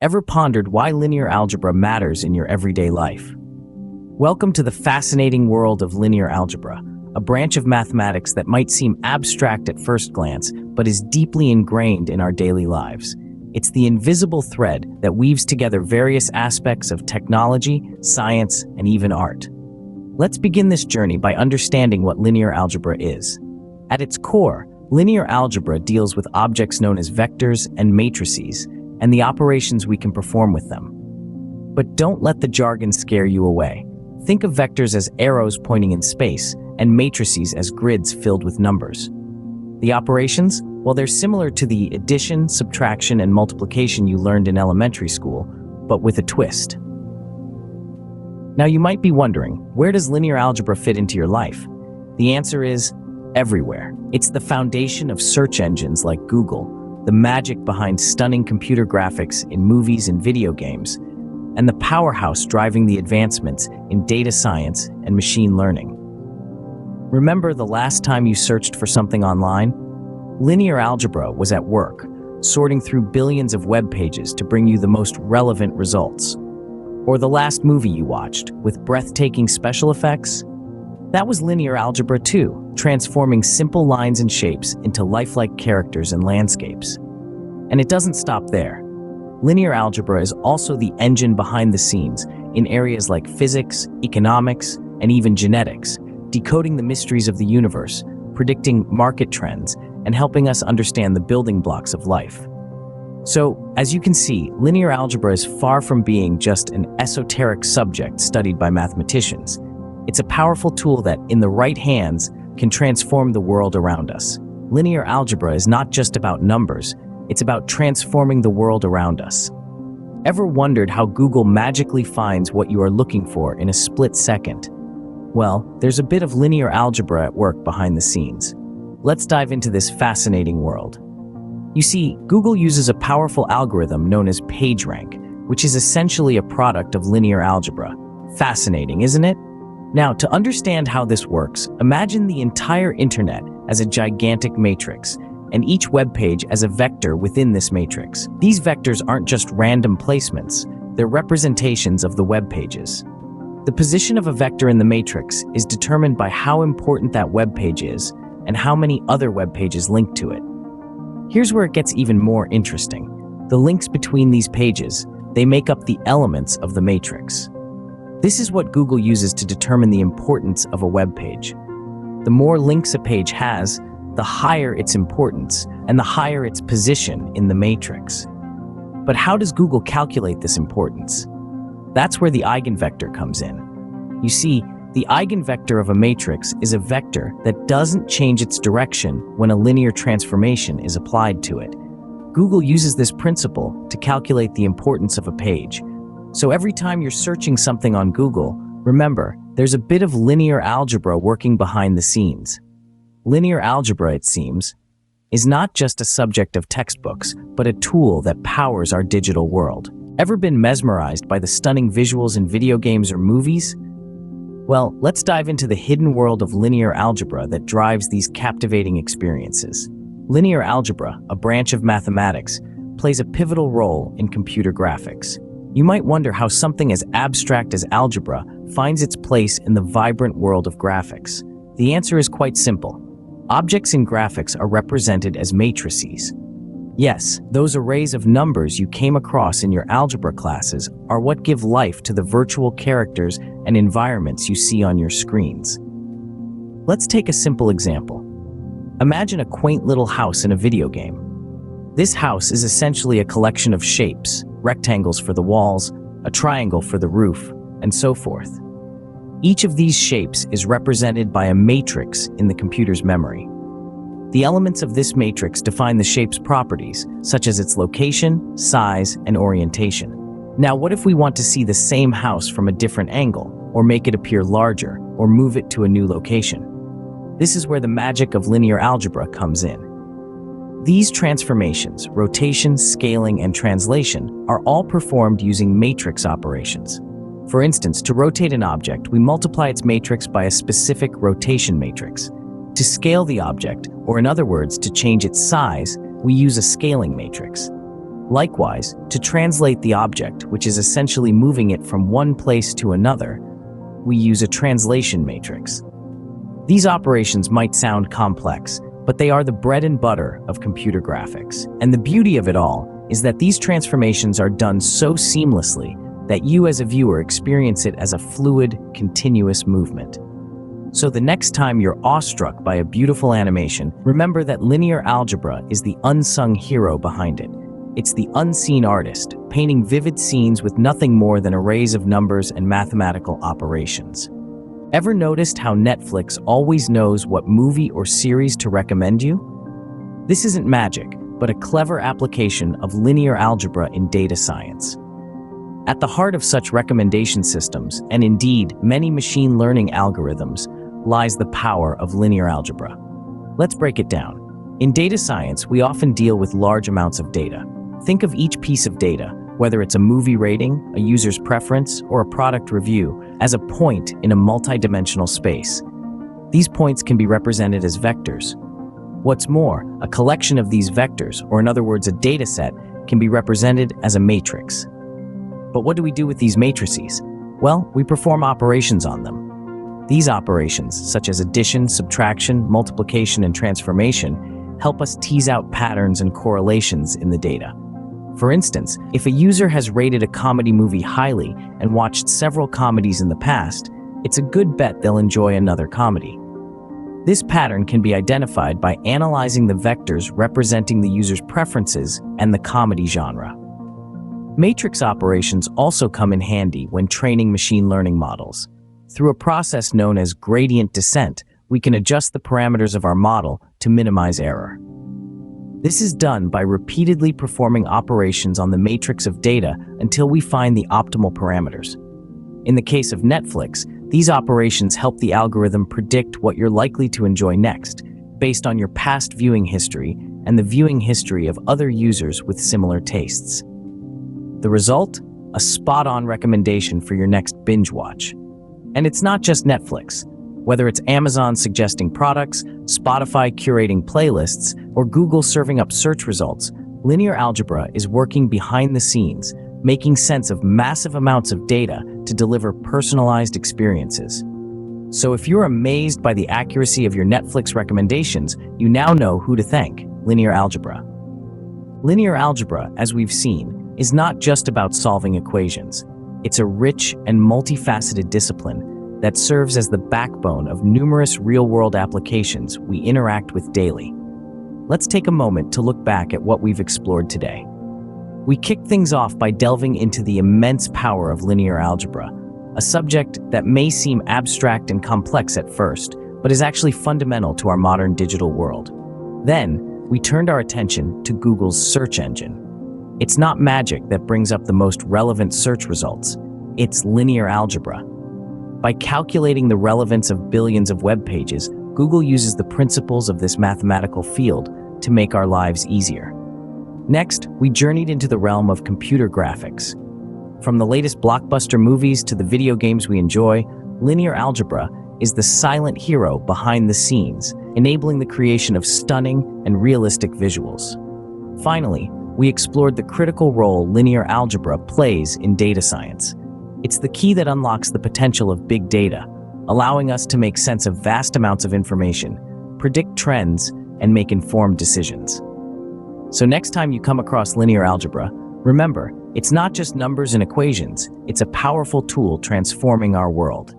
Ever pondered why linear algebra matters in your everyday life? Welcome to the fascinating world of linear algebra, a branch of mathematics that might seem abstract at first glance, but is deeply ingrained in our daily lives. It's the invisible thread that weaves together various aspects of technology, science, and even art. Let's begin this journey by understanding what linear algebra is. At its core, linear algebra deals with objects known as vectors and matrices, and the operations we can perform with them. But don't let the jargon scare you away. Think of vectors as arrows pointing in space, and matrices as grids filled with numbers. The operations? Well, they're similar to the addition, subtraction, and multiplication you learned in elementary school, but with a twist. Now you might be wondering, where does linear algebra fit into your life? The answer is everywhere. It's the foundation of search engines like Google, the magic behind stunning computer graphics in movies and video games, and the powerhouse driving the advancements in data science and machine learning. Remember the last time you searched for something online? Linear algebra was at work, sorting through billions of web pages to bring you the most relevant results. Or the last movie you watched, with breathtaking special effects? That was linear algebra too, transforming simple lines and shapes into lifelike characters and landscapes. And it doesn't stop there. Linear algebra is also the engine behind the scenes in areas like physics, economics, and even genetics, decoding the mysteries of the universe, predicting market trends, and helping us understand the building blocks of life. So, as you can see, linear algebra is far from being just an esoteric subject studied by mathematicians. It's a powerful tool that, in the right hands, can transform the world around us. Linear algebra is not just about numbers, it's about transforming the world around us. Ever wondered how Google magically finds what you are looking for in a split second? Well, there's a bit of linear algebra at work behind the scenes. Let's dive into this fascinating world. You see, Google uses a powerful algorithm known as PageRank, which is essentially a product of linear algebra. Fascinating, isn't it? Now, to understand how this works, imagine the entire internet as a gigantic matrix, and each web page as a vector within this matrix. These vectors aren't just random placements, they're representations of the web pages. The position of a vector in the matrix is determined by how important that web page is and how many other web pages link to it. Here's where it gets even more interesting. The links between these pages, they make up the elements of the matrix. This is what Google uses to determine the importance of a web page. The more links a page has, the higher its importance and the higher its position in the matrix. But how does Google calculate this importance? That's where the eigenvector comes in. You see, the eigenvector of a matrix is a vector that doesn't change its direction when a linear transformation is applied to it. Google uses this principle to calculate the importance of a page. So every time you're searching something on Google, remember, there's a bit of linear algebra working behind the scenes. Linear algebra, it seems, is not just a subject of textbooks, but a tool that powers our digital world. Ever been mesmerized by the stunning visuals in video games or movies? Well, let's dive into the hidden world of linear algebra that drives these captivating experiences. Linear algebra, a branch of mathematics, plays a pivotal role in computer graphics. You might wonder how something as abstract as algebra finds its place in the vibrant world of graphics. The answer is quite simple. Objects in graphics are represented as matrices. Yes, those arrays of numbers you came across in your algebra classes are what give life to the virtual characters and environments you see on your screens. Let's take a simple example. Imagine a quaint little house in a video game. This house is essentially a collection of shapes, rectangles for the walls, a triangle for the roof, and so forth. Each of these shapes is represented by a matrix in the computer's memory. The elements of this matrix define the shape's properties, such as its location, size, and orientation. Now, what if we want to see the same house from a different angle, or make it appear larger, or move it to a new location? This is where the magic of linear algebra comes in. These transformations, rotation, scaling, and translation, are all performed using matrix operations. For instance, to rotate an object, we multiply its matrix by a specific rotation matrix. To scale the object, or in other words, to change its size, we use a scaling matrix. Likewise, to translate the object, which is essentially moving it from one place to another, we use a translation matrix. These operations might sound complex, but they are the bread and butter of computer graphics. And the beauty of it all is that these transformations are done so seamlessly that you as a viewer experience it as a fluid, continuous movement. So the next time you're awestruck by a beautiful animation, remember that linear algebra is the unsung hero behind it. It's the unseen artist, painting vivid scenes with nothing more than arrays of numbers and mathematical operations. Ever noticed how Netflix always knows what movie or series to recommend you? This isn't magic, but a clever application of linear algebra in data science. At the heart of such recommendation systems, and indeed many machine learning algorithms, lies the power of linear algebra. Let's break it down. In data science, we often deal with large amounts of data. Think of each piece of data, whether it's a movie rating, a user's preference, or a product review, as a point in a multidimensional space. These points can be represented as vectors. What's more, a collection of these vectors, or in other words, a data set, can be represented as a matrix. But what do we do with these matrices? Well, we perform operations on them. These operations, such as addition, subtraction, multiplication, and transformation, help us tease out patterns and correlations in the data. For instance, if a user has rated a comedy movie highly and watched several comedies in the past, it's a good bet they'll enjoy another comedy. This pattern can be identified by analyzing the vectors representing the user's preferences and the comedy genre. Matrix operations also come in handy when training machine learning models. Through a process known as gradient descent, we can adjust the parameters of our model to minimize error. This is done by repeatedly performing operations on the matrix of data until we find the optimal parameters. In the case of Netflix, these operations help the algorithm predict what you're likely to enjoy next, based on your past viewing history and the viewing history of other users with similar tastes. The result? A spot-on recommendation for your next binge watch. And it's not just Netflix. Whether it's Amazon suggesting products, Spotify curating playlists, or Google serving up search results, linear algebra is working behind the scenes, making sense of massive amounts of data to deliver personalized experiences. So if you're amazed by the accuracy of your Netflix recommendations, you now know who to thank: linear algebra. Linear algebra, as we've seen, is not just about solving equations. It's a rich and multifaceted discipline that serves as the backbone of numerous real-world applications we interact with daily. Let's take a moment to look back at what we've explored today. We kicked things off by delving into the immense power of linear algebra, a subject that may seem abstract and complex at first, but is actually fundamental to our modern digital world. Then, we turned our attention to Google's search engine. It's not magic that brings up the most relevant search results. It's linear algebra. By calculating the relevance of billions of web pages, Google uses the principles of this mathematical field to make our lives easier. Next, we journeyed into the realm of computer graphics. From the latest blockbuster movies to the video games we enjoy, linear algebra is the silent hero behind the scenes, enabling the creation of stunning and realistic visuals. Finally, we explored the critical role linear algebra plays in data science. It's the key that unlocks the potential of big data, allowing us to make sense of vast amounts of information, predict trends, and make informed decisions. So next time you come across linear algebra, remember, it's not just numbers and equations, it's a powerful tool transforming our world.